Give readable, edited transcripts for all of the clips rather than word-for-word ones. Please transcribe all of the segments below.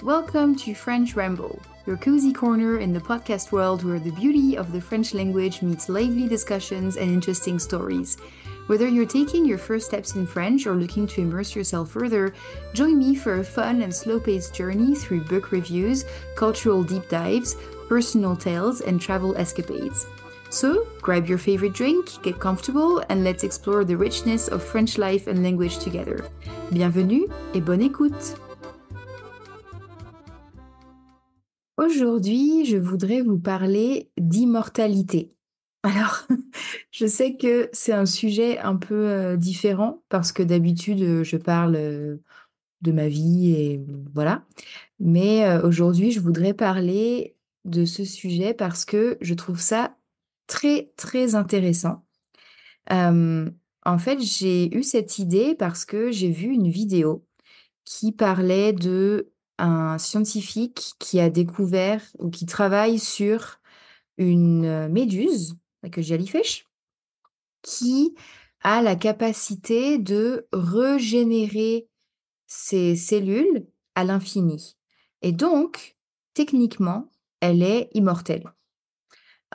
Welcome to French Ramble, your cozy corner in the podcast world where the beauty of the French language meets lively discussions and interesting stories. Whether you're taking your first steps in French or looking to immerse yourself further, join me for a fun and slow-paced journey through book reviews, cultural deep dives, personal tales, and travel escapades. So, grab your favorite drink, get comfortable, and let's explore the richness of French life and language together. Bienvenue et bonne écoute! Aujourd'hui, je voudrais vous parler d'immortalité. Alors, je sais que c'est un sujet un peu différent parce que d'habitude, je parle de ma vie et voilà. Mais aujourd'hui, je voudrais parler de ce sujet parce que je trouve ça très, très intéressant. Euh, En fait, j'ai eu cette idée parce que j'ai vu une vidéo qui parlait de un scientifique qui a découvert ou qui travaille sur une méduse, like a jellyfish, qui a la capacité de régénérer ses cellules à l'infini. Et donc, techniquement, elle est immortelle.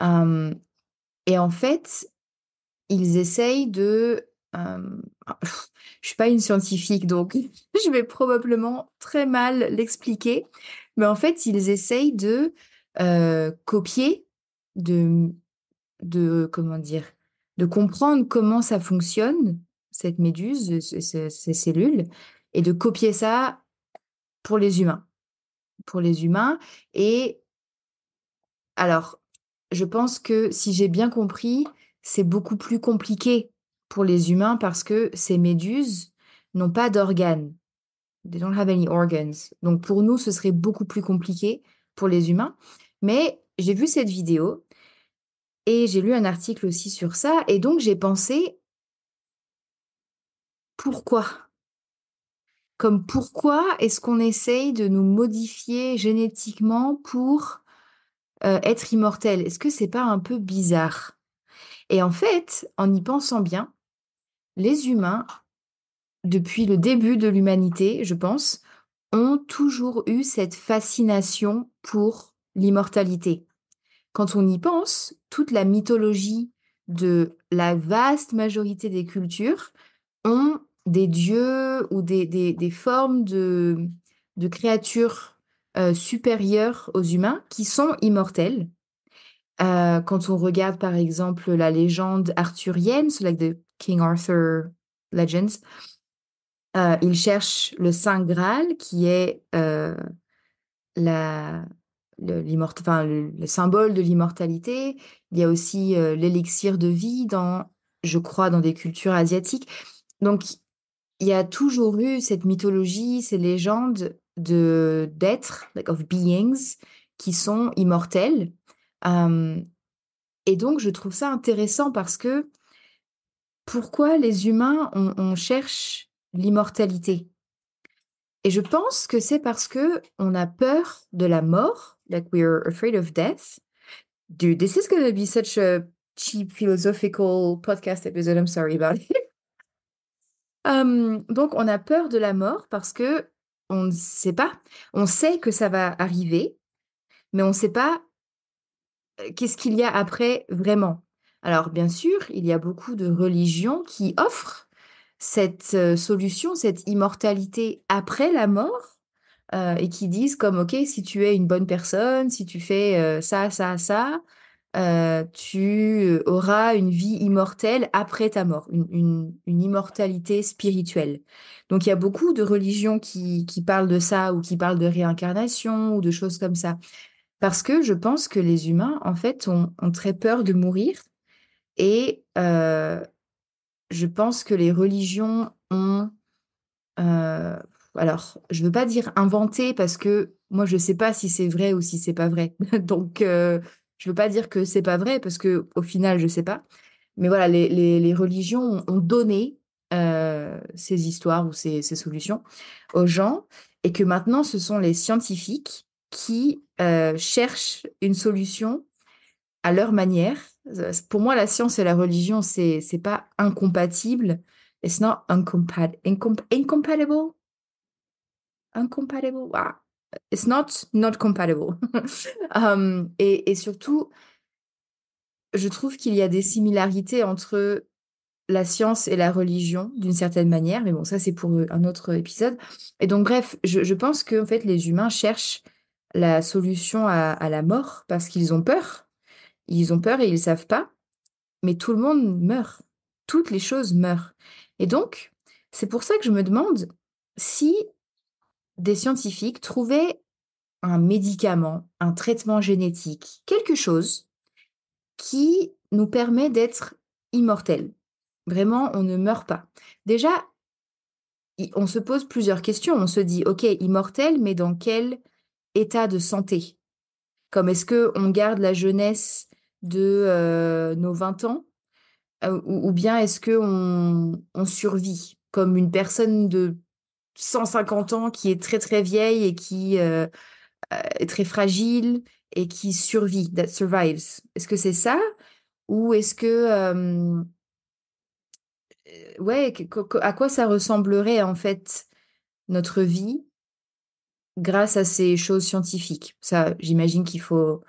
Euh, et en fait, ils essayent de... je suis pas une scientifique, donc je vais probablement très mal l'expliquer. Mais en fait, ils essayent de copier, de, comment dire, de comprendre comment ça fonctionne, cette méduse, ces cellules, et de copier ça pour les humains. Pour les humains. Et alors, je pense que si j'ai bien compris, c'est beaucoup plus compliqué pour les humains parce que ces méduses n'ont pas d'organes. They don't have any organs. Donc pour nous, ce serait beaucoup plus compliqué pour les humains. Mais j'ai vu cette vidéo et j'ai lu un article aussi sur ça. Et donc j'ai pensé, pourquoi? Comme pourquoi est-ce qu'on essaye de nous modifier génétiquement pour être immortel? Est-ce que c'est pas un peu bizarre? Et en fait, en y pensant bien, les humains, depuis le début de l'humanité, je pense, ont toujours eu cette fascination pour l'immortalité. Quand on y pense, toute la mythologie de la vaste majorité des cultures ont des dieux ou des formes de créatures supérieures aux humains qui sont immortelles. Quand on regarde par exemple la légende arthurienne, so like the King Arthur legends, il cherche le Saint Graal qui est la, enfin, le symbole de l'immortalité. Il y a aussi l'élixir de vie dans, je crois, dans des cultures asiatiques. Donc, il y a toujours eu cette mythologie, ces légendes d'êtres, like of beings, qui sont immortels. Euh, et donc, je trouve ça intéressant parce que pourquoi les humains, on cherche l'immortalité? Et je pense que c'est parce que on a peur de la mort, like we're afraid of death. Dude, this is going to be such a cheap philosophical podcast episode. I'm sorry about it. Donc, on a peur de la mort parce que on ne sait pas. On sait que ça va arriver, mais on ne sait pas qu'est-ce qu'il y a après vraiment. Alors, bien sûr, il y a beaucoup de religions qui offrent cette solution, cette immortalité après la mort, et qui disent comme, OK, si tu es une bonne personne, si tu fais ça, ça, ça, tu auras une vie immortelle après ta mort, une immortalité spirituelle. Donc il y a beaucoup de religions qui parlent de ça ou qui parlent de réincarnation ou de choses comme ça. Parce que je pense que les humains, en fait, ont très peur de mourir et je pense que les religions ont... euh, alors, je veux pas dire inventé parce que moi, je sais pas si c'est vrai ou si c'est pas vrai. Donc, je veux pas dire que c'est pas vrai parce que au final, je sais pas. Mais voilà, les religions ont donné ces histoires ou ces solutions aux gens et que maintenant, ce sont les scientifiques qui cherchent une solution à leur manière. Pour moi, la science et la religion, c'est pas incompatible. It's not incompatible. Incompatible? Ah. It's not compatible. Et surtout, je trouve qu'il y a des similarités entre la science et la religion, d'une certaine manière, mais bon, ça c'est pour un autre épisode. Et donc, bref, je pense que en fait, les humains cherchent la solution à la mort parce qu'ils ont peur. Ils ont peur et ils savent pas, mais tout le monde meurt. Toutes les choses meurent. Et donc, c'est pour ça que je me demande si des scientifiques trouvaient un médicament, un traitement génétique, quelque chose qui nous permet d'être immortels. Vraiment, on ne meurt pas. Déjà, on se pose plusieurs questions. On se dit, OK, immortel, mais dans quel état de santé? Comme est-ce que on garde la jeunesse de nos 20 ans ou bien est-ce que on survit comme une personne de 150 ans qui est très très vieille et qui est très fragile et qui survit, that survives. Est-ce que c'est ça? Ou est-ce que, ouais, à quoi ça ressemblerait en fait notre vie grâce à ces choses scientifiques? Ça, j'imagine qu'il faut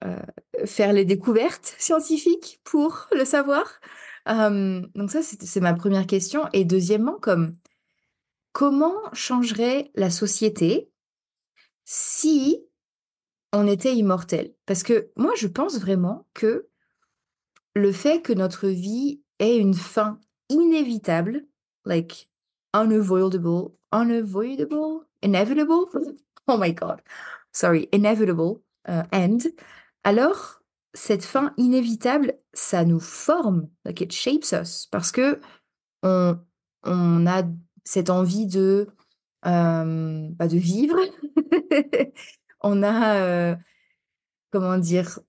euh, faire les découvertes scientifiques pour le savoir. Donc ça, c'est ma première question. Et deuxièmement, comment changerait la société si on était immortel? Parce que moi, je pense vraiment que le fait que notre vie ait une fin inévitable, like inevitable, oh my God, sorry, inevitable, end, alors cette fin inévitable, ça nous forme, like it shapes us, parce que on, on a cette envie de vivre, on a, comment dire,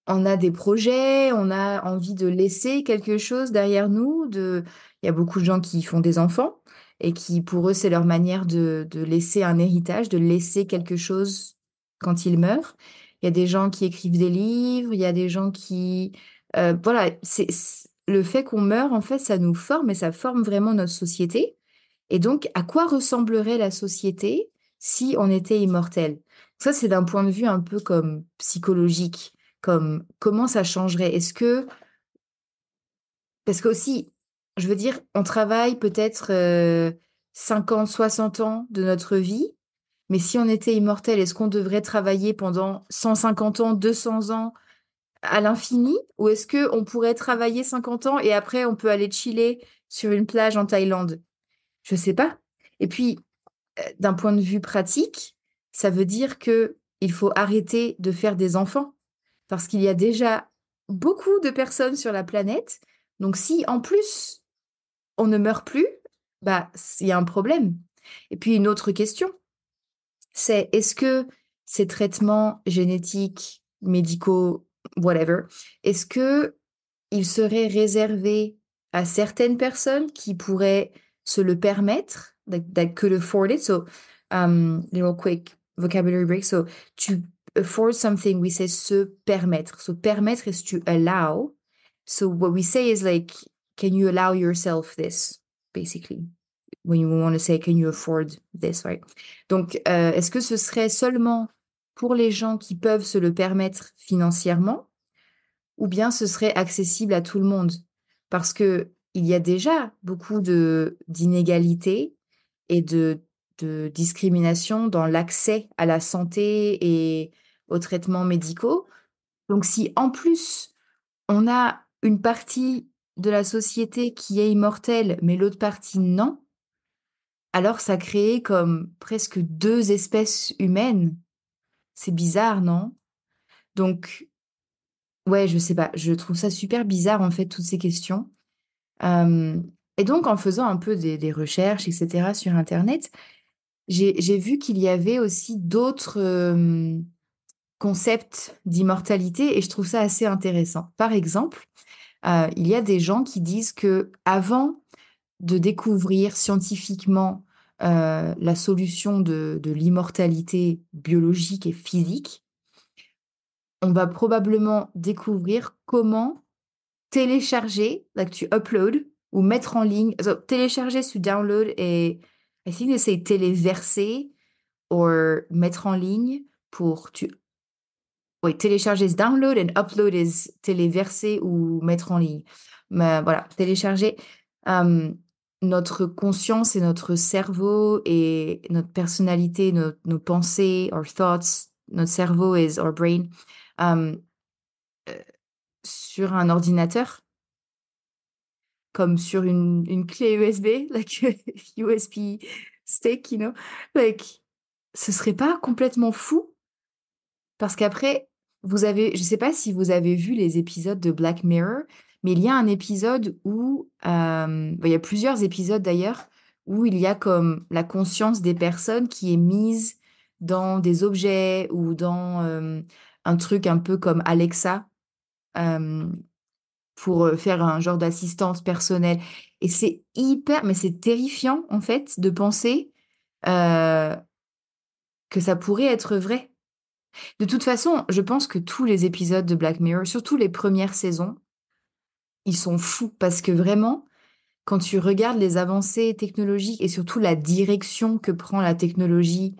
on a des projets, on a envie de laisser quelque chose derrière nous. Il y a beaucoup de gens qui font des enfants et qui, pour eux, c'est leur manière de laisser un héritage, de laisser quelque chose quand ils meurent. Il y a des gens qui écrivent des livres, il y a des gens qui... voilà, le fait qu'on meurt, en fait, ça nous forme et ça forme vraiment notre société. Et donc, à quoi ressemblerait la société si on était immortel? Ça, c'est d'un point de vue un peu comme psychologique, comme comment ça changerait. Parce que aussi, je veux dire, on travaille peut-être 50, 60 ans de notre vie, mais si on était immortel, est-ce qu'on devrait travailler pendant 150 ans, 200 ans à l'infini? Ou est-ce que on pourrait travailler 50 ans et après on peut aller chiller sur une plage en Thaïlande? Je sais pas. Et puis, d'un point de vue pratique, ça veut dire que il faut arrêter de faire des enfants parce qu'il y a déjà beaucoup de personnes sur la planète. Donc, si en plus on ne meurt plus, bah, il y a un problème. Et puis, une autre question, c'est est-ce que ces traitements génétiques, médicaux, whatever, est-ce que ils seraient réservés à certaines personnes qui pourraient se le permettre, that could afford it? So, little quick vocabulary break. So, to afford something, we say se permettre. So, permettre is to allow. So, what we say is like, can you allow yourself this, basically? When you want to say, can you afford this, right? Donc, est-ce que ce serait seulement pour les gens qui peuvent se le permettre financièrement, ou bien ce serait accessible à tout le monde? Parce que il y a déjà beaucoup de d'inégalités et de discrimination dans l'accès à la santé et aux traitements médicaux. Donc, si en plus on a une partie de la société qui est immortelle, mais l'autre partie non, alors ça crée comme presque deux espèces humaines. C'est bizarre, non? Donc, ouais, je sais pas, je trouve ça super bizarre en fait, toutes ces questions. Euh, et donc, en faisant un peu des recherches, etc., sur Internet, j'ai vu qu'il y avait aussi d'autres concepts d'immortalité et je trouve ça assez intéressant. Par exemple, il y a des gens qui disent que avant de découvrir scientifiquement la solution de l'immortalité biologique et physique, on va probablement découvrir comment télécharger, like tu upload ou mettre en ligne, télécharger, tu download et I think they say téléverser or mettre en ligne pour tu oui, télécharger is download and upload is téléverser ou mettre en ligne. Mais voilà, télécharger, hem, notre conscience et notre cerveau et notre personnalité, nos pensées, our thoughts, notre cerveau is our brain, hem, sur un ordinateur, comme sur une clé USB, like USB stick, you know? Like, ce serait pas complètement fou? Parce qu'après, je sais pas si vous avez vu les épisodes de Black Mirror, mais il y a un épisode où, bah, il y a plusieurs épisodes d'ailleurs, où il y a comme la conscience des personnes qui est mise dans des objets ou dans un truc un peu comme Alexa, euh, pour faire un genre d'assistante personnelle. Et c'est hyper, mais c'est terrifiant en fait de penser euh, que ça pourrait être vrai. De toute façon, je pense que tous les épisodes de Black Mirror, surtout les premières saisons, ils sont fous parce que vraiment, quand tu regardes les avancées technologiques et surtout la direction que prend la technologie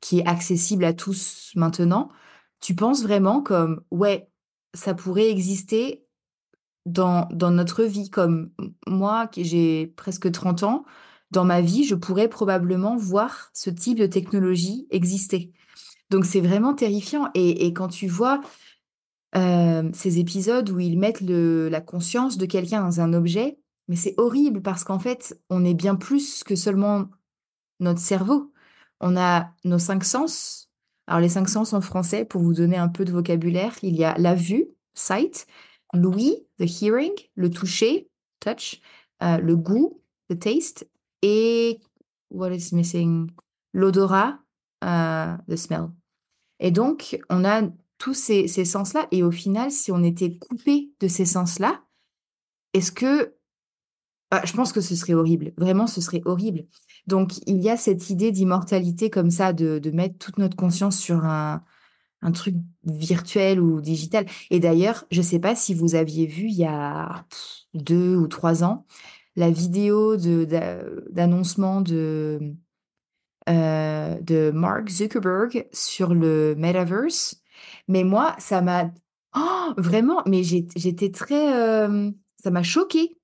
qui est accessible à tous maintenant, tu penses vraiment comme, ouais, ça pourrait exister dans notre vie. Comme moi, qui j'ai presque 30 ans, dans ma vie, je pourrais probablement voir ce type de technologie exister. Donc c'est vraiment terrifiant. Et quand tu vois ces épisodes où ils mettent la conscience de quelqu'un dans un objet, mais c'est horrible parce qu'en fait, on est bien plus que seulement notre cerveau. On a nos cinq sens. Alors les cinq sens en français, pour vous donner un peu de vocabulaire, il y a la vue, sight, l'ouïe, the hearing, le toucher, touch, le goût, the taste, et what is missing? L'odorat, the smell. Et donc, on a tous ces sens-là. Et au final, si on était coupé de ces sens-là, est-ce que... je pense que ce serait horrible. Vraiment, ce serait horrible. Donc, il y a cette idée d'immortalité comme ça, de mettre toute notre conscience sur un truc virtuel ou digital. Et d'ailleurs, je ne sais pas si vous aviez vu il y a 2 ou 3 ans la vidéo d'annoncement de Mark Zuckerberg sur le metaverse. Mais moi, ça m'a... Oh, vraiment, mais j'étais très... ça m'a choquée.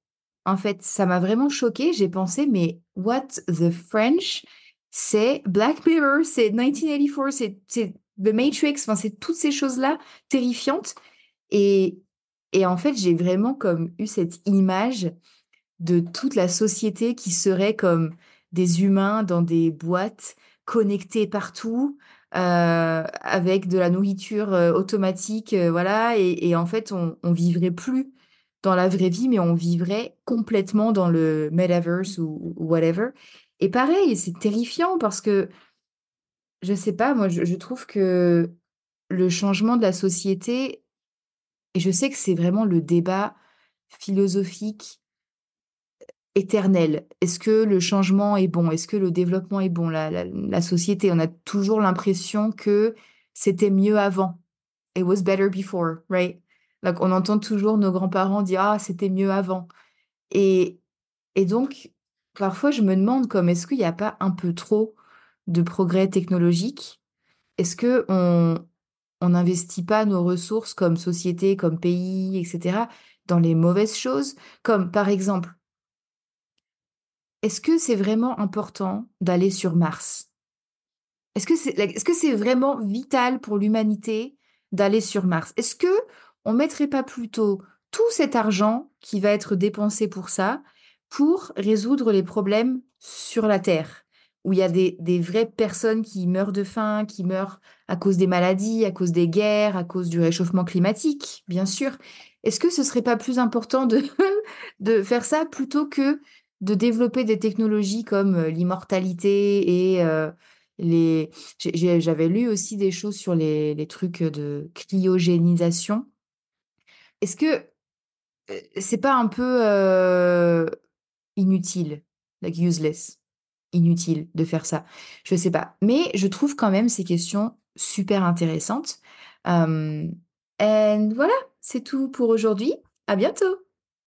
En fait, ça m'a vraiment choquée. J'ai pensé, mais what the French? C'est Black Mirror, c'est 1984, c'est The Matrix, enfin, c'est toutes ces choses-là terrifiantes. Et, et en fait, j'ai vraiment comme eu cette image de toute la société qui serait comme des humains dans des boîtes connectés partout, avec de la nourriture automatique, voilà. Et en fait, on vivrait plus dans la vraie vie, mais on vivrait complètement dans le metaverse ou whatever. Et pareil, c'est terrifiant parce que, je sais pas, moi, je trouve que le changement de la société, et je sais que c'est vraiment le débat philosophique éternel. Est-ce que le changement est bon? Est-ce que le développement est bon? La société, on a toujours l'impression que c'était mieux avant. It was better before, right? Donc, on entend toujours nos grands-parents dire, ah, c'était mieux avant. Et, et donc, parfois, je me demande comme, est-ce qu'il n'y a pas un peu trop de progrès technologique? Est-ce que on n'investit pas nos ressources comme société, comme pays, etc., dans les mauvaises choses? Comme, par exemple, est-ce que c'est vraiment important d'aller sur Mars? Est-ce que c'est vraiment vital pour l'humanité d'aller sur Mars? Est-ce que on mettrait pas plutôt tout cet argent qui va être dépensé pour ça pour résoudre les problèmes sur la Terre, où il y a des vraies personnes qui meurent de faim, qui meurent à cause des maladies, à cause des guerres, à cause du réchauffement climatique, bien sûr. Est-ce que ce serait pas plus important de faire ça plutôt que de développer des technologies comme l'immortalité et j'avais lu aussi des choses sur les trucs de cryogénisation. Est-ce que c'est pas un peu inutile, like useless, inutile de faire ça? Je sais pas. Mais je trouve quand même ces questions super intéressantes. Euh, and voilà, c'est tout pour aujourd'hui. À bientôt!